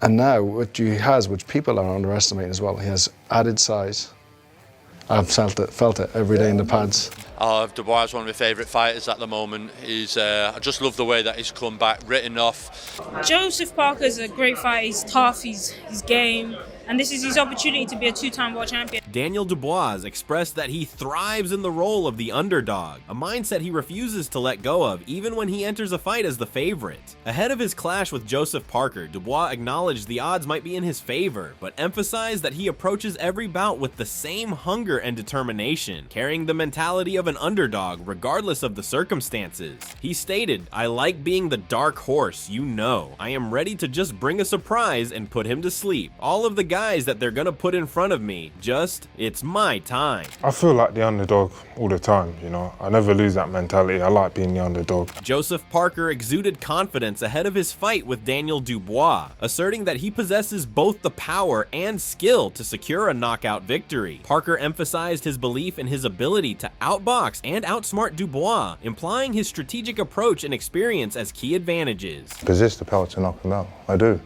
And now what he has, which people are underestimating as well, he has added size. I've felt it every day in the pads. Dubois is one of my favourite fighters at the moment. I just love the way that he's come back, written off. Joseph Parker's a great fighter. He's tough, he's game, and this is his opportunity to be a two-time world champion. Daniel Dubois expressed that he thrives in the role of the underdog, a mindset he refuses to let go of even when he enters a fight as the favorite. Ahead of his clash with Joseph Parker, Dubois acknowledged the odds might be in his favor, but emphasized that he approaches every bout with the same hunger and determination, carrying the mentality of an underdog regardless of the circumstances. He stated, "I like being the dark horse, you know. I am ready to just bring a surprise and put him to sleep. All of the guys that they're gonna put in front of me, it's my time." I feel like the underdog all the time, you know. I never lose that mentality. I like being the underdog. Joseph Parker exuded confidence ahead of his fight with Daniel Dubois, asserting that he possesses both the power and skill to secure a knockout victory. Parker emphasized his belief in his ability to outbox and outsmart Dubois, implying his strategic approach and experience as key advantages. I possess the power to knock him out. I do.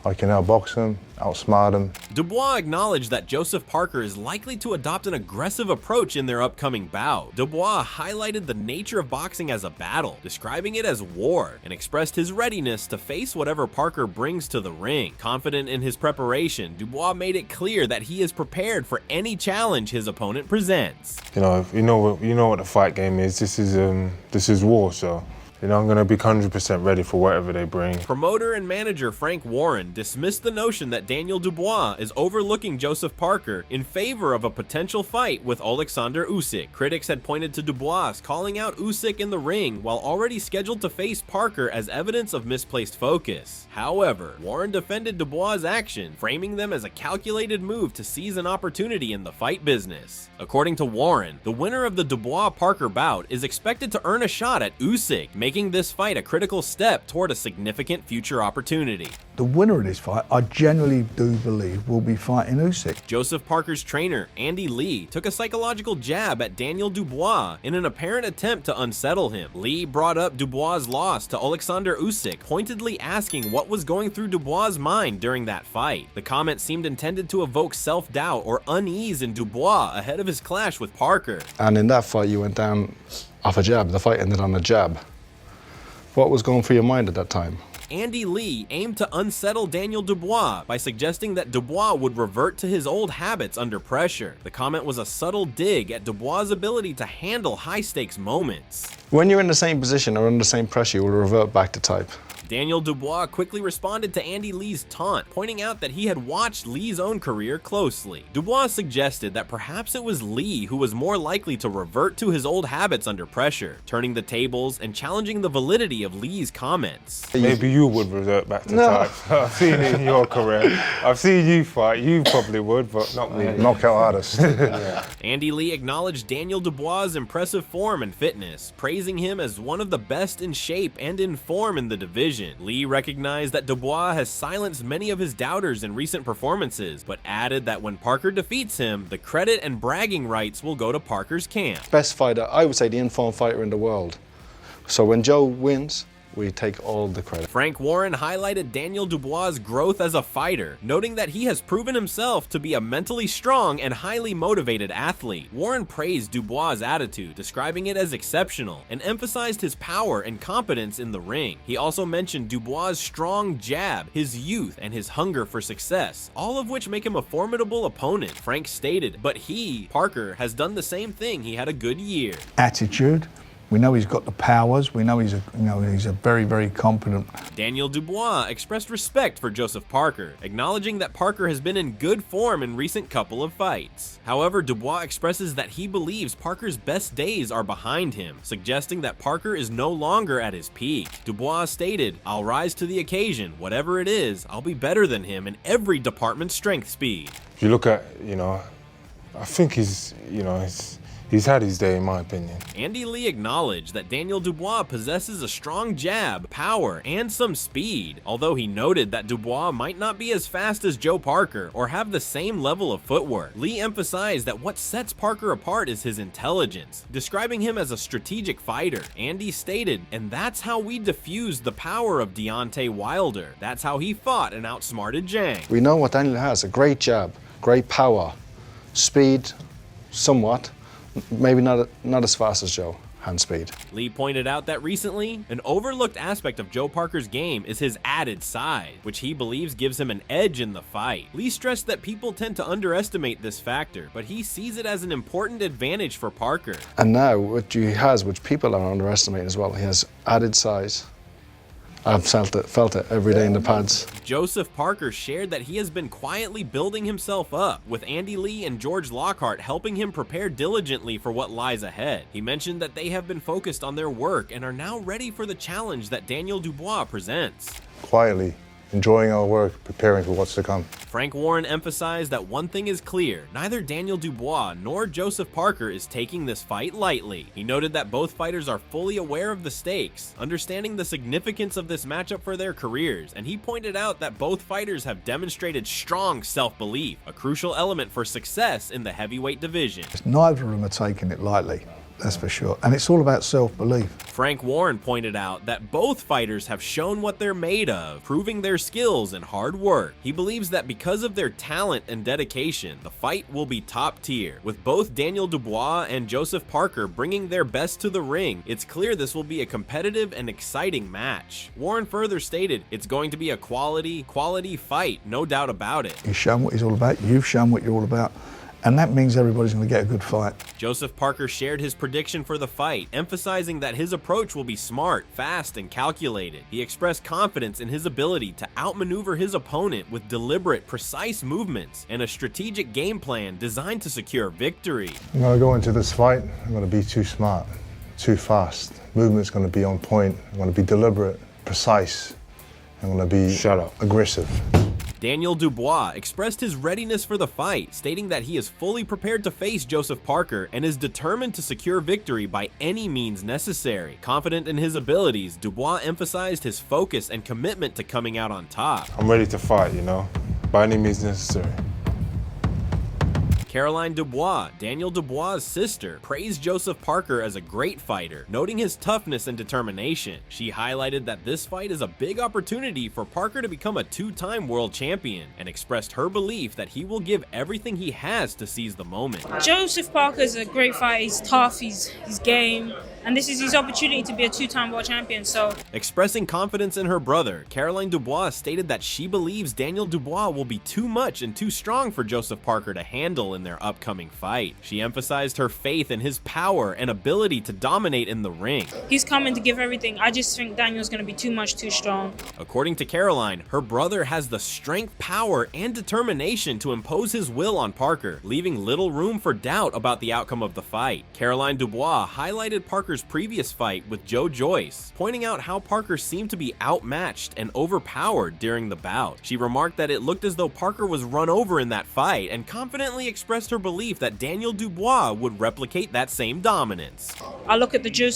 I can outbox him, outsmart him. Dubois acknowledged that Joseph Parker is likely to adopt an aggressive approach in their upcoming bout. Dubois highlighted the nature of boxing as a battle, describing it as war, and expressed his readiness to face whatever Parker brings to the ring. Confident in his preparation, Dubois made it clear that he is prepared for any challenge his opponent presents. You know what the fight game is. This is war, so. You know, I'm going to be 100% ready for whatever they bring. Promoter and manager Frank Warren dismissed the notion that Daniel Dubois is overlooking Joseph Parker in favor of a potential fight with Alexander Usyk. Critics had pointed to Dubois calling out Usyk in the ring while already scheduled to face Parker as evidence of misplaced focus. However, Warren defended Dubois' action, framing them as a calculated move to seize an opportunity in the fight business. According to Warren, the winner of the Dubois-Parker bout is expected to earn a shot at Usyk, making this fight a critical step toward a significant future opportunity. The winner of this fight, I genuinely do believe, will be fighting Usyk. Joseph Parker's trainer, Andy Lee, took a psychological jab at Daniel Dubois in an apparent attempt to unsettle him. Lee brought up Dubois' loss to Alexander Usyk, pointedly asking what was going through Dubois' mind during that fight. The comment seemed intended to evoke self-doubt or unease in Dubois ahead of his clash with Parker. And in that fight, you went down off a jab. The fight ended on a jab. What was going through your mind at that time? Andy Lee aimed to unsettle Daniel Dubois by suggesting that Dubois would revert to his old habits under pressure. The comment was a subtle dig at Dubois' ability to handle high-stakes moments. When you're in the same position or under the same pressure, you will revert back to type. Daniel Dubois quickly responded to Andy Lee's taunt, pointing out that he had watched Lee's own career closely. Dubois suggested that perhaps it was Lee who was more likely to revert to his old habits under pressure, turning the tables and challenging the validity of Lee's comments. Maybe you would revert back to type. I've seen it in your career. I've seen you fight. You probably would, but not me. Knockout artist. Yeah. Andy Lee acknowledged Daniel Dubois' impressive form and fitness, praising him as one of the best in shape and in form in the division. Lee recognized that Dubois has silenced many of his doubters in recent performances, but added that when Parker defeats him, the credit and bragging rights will go to Parker's camp. Best fighter, I would say the informed fighter in the world. So when Joe wins, we take all the credit. Frank Warren highlighted Daniel Dubois' growth as a fighter, noting that he has proven himself to be a mentally strong and highly motivated athlete. Warren praised Dubois' attitude, describing it as exceptional, and emphasized his power and competence in the ring. He also mentioned Dubois' strong jab, his youth, and his hunger for success, all of which make him a formidable opponent. Frank stated, but Parker, has done the same thing. He had a good year. Attitude. We know he's got the powers. We know he's a very, very competent. Daniel Dubois expressed respect for Joseph Parker, acknowledging that Parker has been in good form in recent couple of fights. However, Dubois expresses that he believes Parker's best days are behind him, suggesting that Parker is no longer at his peak. Dubois stated, "I'll rise to the occasion. Whatever it is, I'll be better than him in every department strength speed." If you look at, I think He's had his day, in my opinion. Andy Lee acknowledged that Daniel Dubois possesses a strong jab, power, and some speed, although he noted that Dubois might not be as fast as Joe Parker or have the same level of footwork. Lee emphasized that what sets Parker apart is his intelligence, describing him as a strategic fighter. Andy stated, "And that's how we diffused the power of Deontay Wilder. That's how he fought and outsmarted Zhang." We know what Daniel has, a great jab, great power, speed, somewhat, maybe not as fast as Joe, hand speed. Lee pointed out that recently, an overlooked aspect of Joe Parker's game is his added size, which he believes gives him an edge in the fight. Lee stressed that people tend to underestimate this factor, but he sees it as an important advantage for Parker. And now what he has, which people are underestimating as well, he has added size. I've felt it every day in the pads. Joseph Parker shared that he has been quietly building himself up, with Andy Lee and George Lockhart helping him prepare diligently for what lies ahead. He mentioned that they have been focused on their work and are now ready for the challenge that Daniel Dubois presents. Quietly, enjoying our work, preparing for what's to come. Frank Warren emphasized that one thing is clear: neither Daniel Dubois nor Joseph Parker is taking this fight lightly. He noted that both fighters are fully aware of the stakes, understanding the significance of this matchup for their careers, and he pointed out that both fighters have demonstrated strong self-belief, a crucial element for success in the heavyweight division. Neither of them are taking it lightly, that's for sure. And it's all about self-belief. Frank Warren pointed out that both fighters have shown what they're made of, proving their skills and hard work. He believes that because of their talent and dedication, the fight will be top tier. With both Daniel Dubois and Joseph Parker bringing their best to the ring, it's clear this will be a competitive and exciting match. Warren further stated, "It's going to be a quality fight, no doubt about it." He's shown what he's all about, you've shown what you're all about, and that means everybody's going to get a good fight. Joseph Parker shared his prediction for the fight, emphasizing that his approach will be smart, fast, and calculated. He expressed confidence in his ability to outmaneuver his opponent with deliberate, precise movements and a strategic game plan designed to secure victory. I'm going to go into this fight, I'm going to be too smart, too fast. Movement's going to be on point, I'm going to be deliberate, precise, I'm going to be aggressive. Daniel Dubois expressed his readiness for the fight, stating that he is fully prepared to face Joseph Parker and is determined to secure victory by any means necessary. Confident in his abilities, Dubois emphasized his focus and commitment to coming out on top. I'm ready to fight, by any means necessary. Caroline Dubois, Daniel Dubois' sister, praised Joseph Parker as a great fighter, noting his toughness and determination. She highlighted that this fight is a big opportunity for Parker to become a two-time world champion, and expressed her belief that he will give everything he has to seize the moment. Joseph Parker's a great fighter. He's tough, he's game, and this is his opportunity to be a two-time world champion. So, expressing confidence in her brother, Caroline Dubois stated that she believes Daniel Dubois will be too much and too strong for Joseph Parker to handle in their upcoming fight. She emphasized her faith in his power and ability to dominate in the ring. He's coming to give everything. I just think Daniel's going to be too much, too strong. According to Caroline, her brother has the strength, power, and determination to impose his will on Parker, leaving little room for doubt about the outcome of the fight. Caroline Dubois highlighted Parker's previous fight with Joe Joyce, pointing out how Parker seemed to be outmatched and overpowered during the bout. She remarked that it looked as though Parker was run over in that fight and confidently expressed her belief that Daniel Dubois would replicate that same dominance. I look at the Joe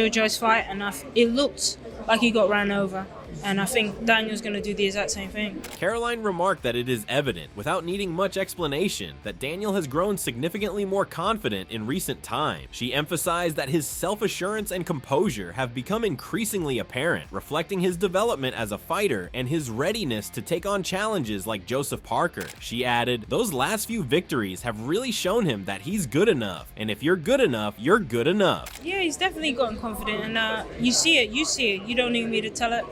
Joyce fight, and it looked like he got ran over. And I think Daniel's going to do the exact same thing. Caroline remarked that it is evident, without needing much explanation, that Daniel has grown significantly more confident in recent times. She emphasized that his self-assurance and composure have become increasingly apparent, reflecting his development as a fighter and his readiness to take on challenges like Joseph Parker. She added, "Those last few victories have really shown him that he's good enough, and if you're good enough, you're good enough." Yeah, he's definitely gotten confident, and you see it. You don't need me to tell it.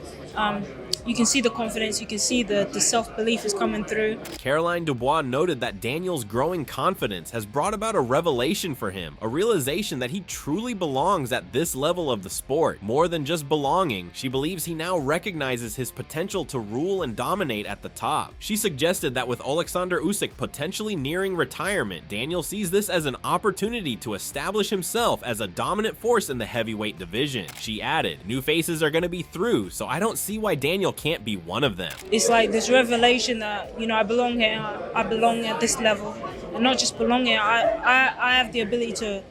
You can see the confidence, you can see the self-belief is coming through. Caroline Dubois noted that Daniel's growing confidence has brought about a revelation for him, a realization that he truly belongs at this level of the sport. More than just belonging, she believes he now recognizes his potential to rule and dominate at the top. She suggested that with Alexander Usyk potentially nearing retirement, Daniel sees this as an opportunity to establish himself as a dominant force in the heavyweight division. She added, "New faces are going to be through, so I don't see why Daniel can't be one of them." It's like this revelation that, I belong here, I belong at this level, and not just belong here. I have the ability to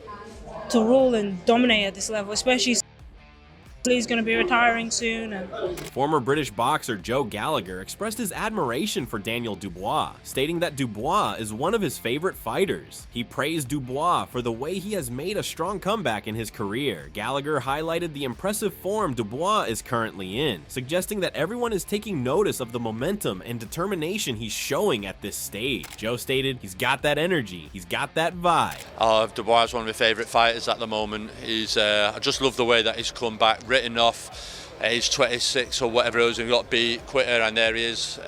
rule and dominate at this level, especially. He's going to be retiring soon. Former British boxer Joe Gallagher expressed his admiration for Daniel Dubois, stating that Dubois is one of his favorite fighters. He praised Dubois for the way he has made a strong comeback in his career. Gallagher highlighted the impressive form Dubois is currently in, suggesting that everyone is taking notice of the momentum and determination he's showing at this stage. Joe stated, he's got that energy, he's got that vibe. Dubois is one of my favourite fighters at the moment. I just love the way that he's come back. Written off, he's 26 or whatever it was, and got beat quitter, and there he is.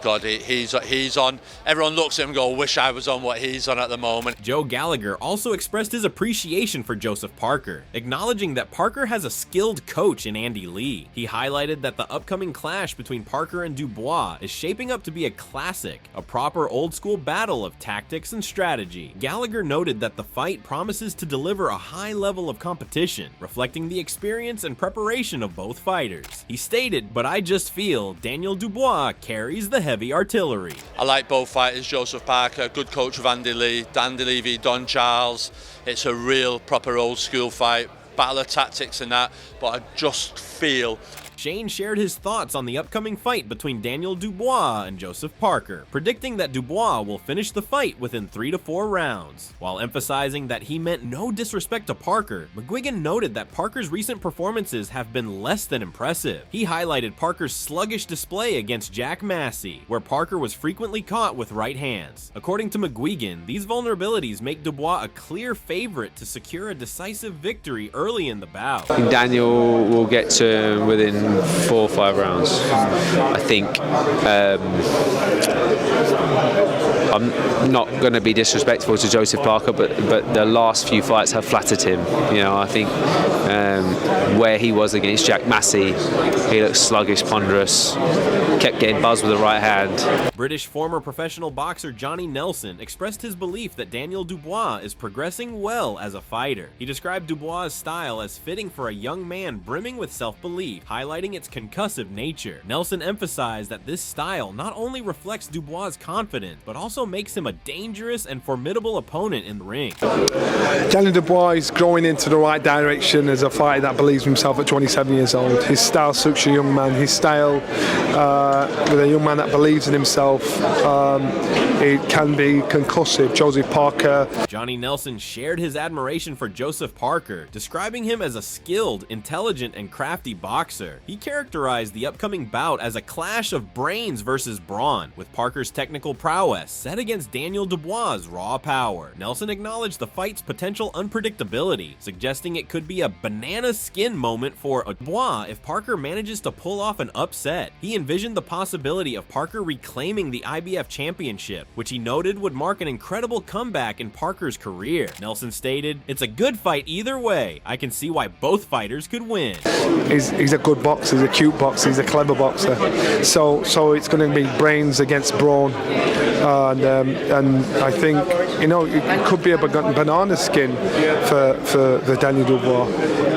God, he's on. Everyone looks at him and go, wish I was on what he's on at the moment. Joe Gallagher also expressed his appreciation for Joseph Parker, acknowledging that Parker has a skilled coach in Andy Lee. He highlighted that the upcoming clash between Parker and Dubois is shaping up to be a classic, a proper old-school battle of tactics and strategy. Gallagher noted that the fight promises to deliver a high level of competition, reflecting the experience and preparation of both fighters. He stated, "But I just feel Daniel Dubois carries the heavy artillery." I like both fighters. Joseph Parker, good coach of Andy Lee. Andy Lee v Don Charles. It's a real proper old school fight, battle of tactics and that, but I just feel. Shane shared his thoughts on the upcoming fight between Daniel Dubois and Joseph Parker, predicting that Dubois will finish the fight within 3 to 4 rounds. While emphasizing that he meant no disrespect to Parker, McGuigan noted that Parker's recent performances have been less than impressive. He highlighted Parker's sluggish display against Jack Massey, where Parker was frequently caught with right hands. According to McGuigan, these vulnerabilities make Dubois a clear favorite to secure a decisive victory early in the bout. Daniel will get to within 4 or 5 rounds. I think I'm not going to be disrespectful to Joseph Parker, but the last few fights have flattered him. You know, I think where he was against Jack Massey, he looked sluggish, ponderous, kept getting buzzed with the right hand. British former professional boxer Johnny Nelson expressed his belief that Daniel Dubois is progressing well as a fighter. He described Dubois' style as fitting for a young man brimming with self-belief, highlighting its concussive nature. Nelson emphasized that this style not only reflects Dubois' confidence, but also makes him a dangerous and formidable opponent in the ring. Daniel Dubois is growing into the right direction as a fighter that believes in himself at 27 years old. His style suits a young man. His style, with a young man that believes in himself, it can be concussive. Joseph Parker. Johnny Nelson shared his admiration for Joseph Parker, describing him as a skilled, intelligent, and crafty boxer. He characterized the upcoming bout as a clash of brains versus brawn, with Parker's technical prowess set against Daniel Dubois' raw power. Nelson acknowledged the fight's potential unpredictability, suggesting it could be a banana skin moment for Dubois if Parker manages to pull off an upset. He envisioned the possibility of Parker reclaiming the IBF championship, which he noted would mark an incredible comeback in Parker's career. Nelson stated, "It's a good fight either way. I can see why both fighters could win." He's a good boxer, he's a cute boxer, he's a clever boxer. So it's going to be brains against brawn. And I think, you know, it could be a banana skin for the Daniel Dubois,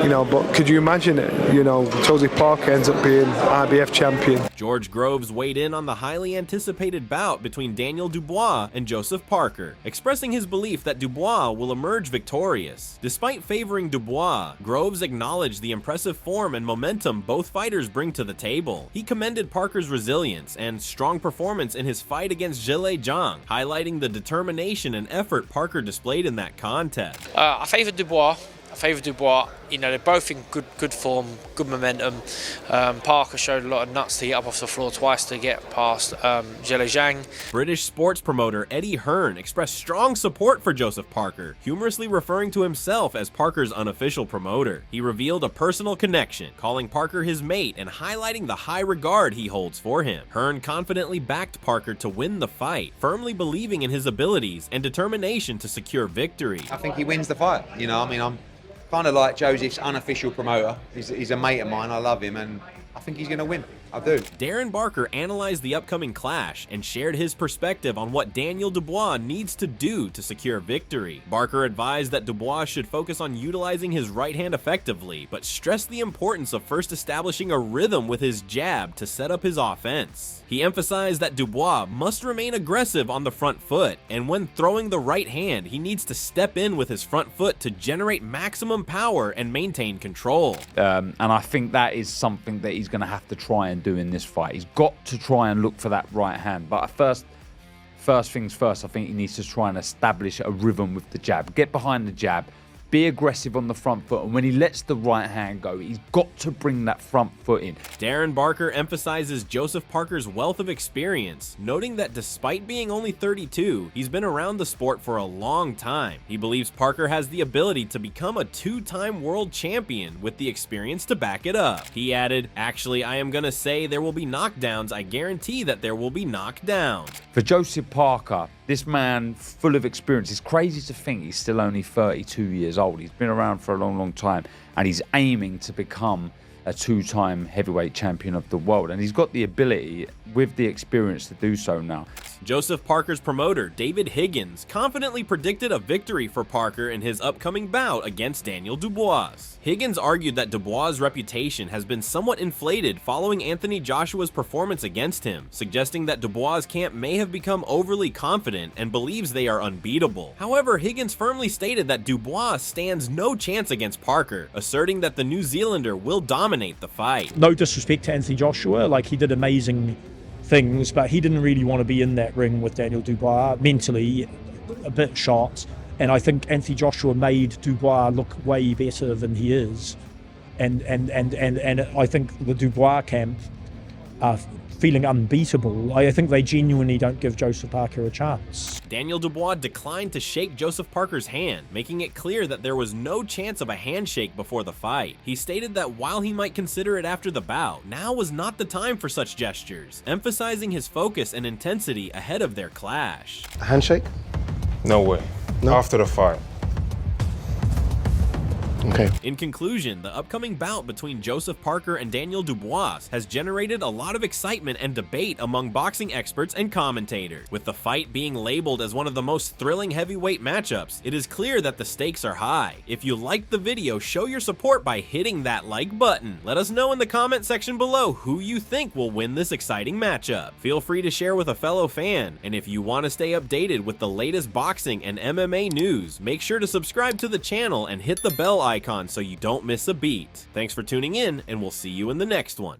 you know, but could you imagine it? You know, Joseph Parker ends up being IBF champion. George Groves weighed in on the highly anticipated bout between Daniel Dubois and Joseph Parker, expressing his belief that Dubois will emerge victorious. Despite favoring Dubois, Groves acknowledged the impressive form and momentum both fighters bring to the table. He commended Parker's resilience and strong performance in his fight against Zhilei Zhang, highlighting the determination and effort Parker displayed in that contest. I favoured Dubois. You know, they're both in good form, good momentum. Parker showed a lot of nuts to get up off the floor twice to get past Zhilei Zhang. British sports promoter Eddie Hearn expressed strong support for Joseph Parker, humorously referring to himself as Parker's unofficial promoter. He revealed a personal connection, calling Parker his mate and highlighting the high regard he holds for him. Hearn confidently backed Parker to win the fight, firmly believing in his abilities and determination to secure victory. I think he wins the fight. You know, I mean, I'm kind of like Joseph's unofficial promoter. He's a mate of mine. I love him, and I think he's going to win. I do. Darren Barker analyzed the upcoming clash and shared his perspective on what Daniel Dubois needs to do to secure victory. Barker advised that Dubois should focus on utilizing his right hand effectively, but stressed the importance of first establishing a rhythm with his jab to set up his offense. He emphasized that Dubois must remain aggressive on the front foot, and when throwing the right hand, he needs to step in with his front foot to generate maximum power and maintain control. And I think that is something that he's going to have to try and do in this fight. He's got to try and look for that right hand. But first things first, I think he needs to try and establish a rhythm with the jab. Get behind the jab. Be aggressive on the front foot, and when he lets the right hand go, he's got to bring that front foot in. Darren Barker emphasizes Joseph Parker's wealth of experience, noting that despite being only 32, he's been around the sport for a long time. He believes Parker has the ability to become a two-time world champion with the experience to back it up. He added, "Actually, I am gonna say there will be knockdowns. I guarantee that there will be knockdowns." For Joseph Parker, this man full of experience, it's crazy to think he's still only 32 years old. He's been around for a long, long time, and he's aiming to become a two-time heavyweight champion of the world. And he's got the ability with the experience to do so now. Joseph Parker's promoter, David Higgins, confidently predicted a victory for Parker in his upcoming bout against Daniel Dubois. Higgins argued that Dubois' reputation has been somewhat inflated following Anthony Joshua's performance against him, suggesting that Dubois' camp may have become overly confident and believes they are unbeatable. However, Higgins firmly stated that Dubois stands no chance against Parker, asserting that the New Zealander will dominate the fight. No disrespect to Anthony Joshua, like he did amazing things, but he didn't really want to be in that ring with Daniel Dubois. Mentally, a bit shot. And I think Anthony Joshua made Dubois look way better than he is. And I think the Dubois camp are feeling unbeatable. I think they genuinely don't give Joseph Parker a chance. Daniel Dubois declined to shake Joseph Parker's hand, making it clear that there was no chance of a handshake before the fight. He stated that while he might consider it after the bout, now was not the time for such gestures, emphasizing his focus and intensity ahead of their clash. A handshake? No way. No. After the fight. Okay. In conclusion, the upcoming bout between Joseph Parker and Daniel Dubois has generated a lot of excitement and debate among boxing experts and commentators. With the fight being labeled as one of the most thrilling heavyweight matchups, it is clear that the stakes are high. If you liked the video, show your support by hitting that like button. Let us know in the comment section below who you think will win this exciting matchup. Feel free to share with a fellow fan, and if you want to stay updated with the latest boxing and MMA news, make sure to subscribe to the channel and hit the bell icon so you don't miss a beat. Thanks for tuning in, and we'll see you in the next one.